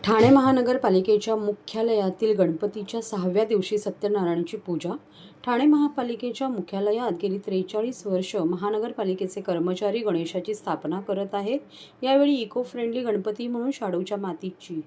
ठाणे महानगरपालिकेच्या मुख्यालयातील गणपतीच्या 6व्या दिवशी सत्यनारायणाची पूजा। ठाणे महापालिकेच्या मुख्यालयात गेली 43 वर्ष महानगरपालिकेचे कर्मचारी गणेशाची स्थापना करत आहेत। यावेळी इको फ्रेंडली गणपती म्हणून शाडूच्या मातीची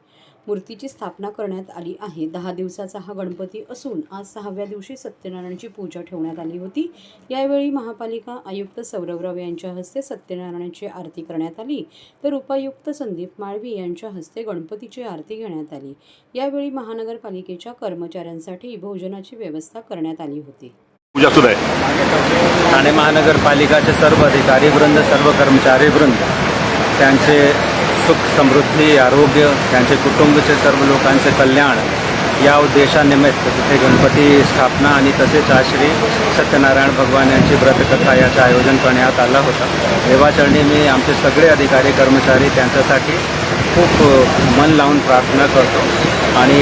मूर्तीची स्थापना करण्यात आली आहे। 10 दिवसाचा हा गणपती असून आज 6व्या दिवशी सत्यनारायणाची पूजा ठेवण्यात आली होती। यावेळी महापालिका आयुक्त सौरभ राव यांच्या हस्ते सत्यनारायणाची आरती करण्यात आली, तर उपायुक्त संदीप माळवी यांच्या हस्ते गणपतीची आरती घेण्यात आली। यावेळी महानगरपालिकेच्या कर्मचाऱ्यांसाठी भोजनाची व्यवस्था करण्यात आली होती। पूजा सुरू आहे। ठाणे महानगरपालिकाचे सर्व अधिकारी वृंद, सर्व कर्मचारी वृंद त्यांचे सुख समृद्धी, आरोग्य, त्यांचे कुटुंबाचे सर्व लोकांचे कल्याण या उद्देशानिमित्त तिथे गणपती स्थापना आणि तसेच आज श्री सत्यनारायण भगवान यांची व्रतकथा याचं आयोजन करण्यात आलं होतं। देवाचरणी मी आमचे सगळे अधिकारी कर्मचारी त्यांच्यासाठी खूप मन लावून प्रार्थना करतो आणि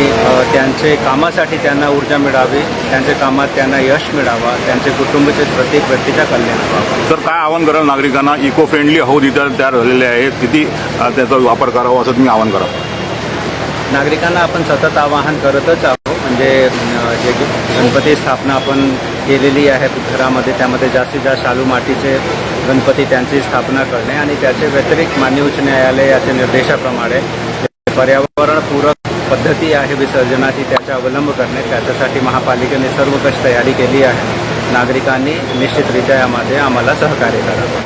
त्यांचे कामासाठी त्यांना ऊर्जा मिळावी, त्यांच्या कामात त्यांना यश मिळावा, त्यांचे कुटुंबाचे प्रत्येक व्यक्तीच्या कल्याण व्हावं। तर काय आवाहन कराल नागरिकांना? इको फ्रेंडली हौद इथं तयार झालेले आहेत, किती त्याचा वापर करावा असं तुम्ही आवाहन करा? नागरिकांना आपण सतत आवाहन करतच आहोत। म्हणजे जे गणपती स्थापना आपण केलेली आहे घरामध्ये, त्यामध्ये जास्तीत जास्त शालू मातीचे गणपती त्यांची स्थापना करणे आणि त्याचे व्यतिरिक्त माननीय उच्च न्यायालयाच्या निर्देशाप्रमाणे पर्यावरणपूरक पद्धती आहे विसर्जनाची, त्याचा अवलंब करणे, त्याच्यासाठी महापालिकेने सर्वकष तयारी केली आहे। नागरिकांनी निश्चितरित्या यामध्ये आम्हाला सहकार्य करावं।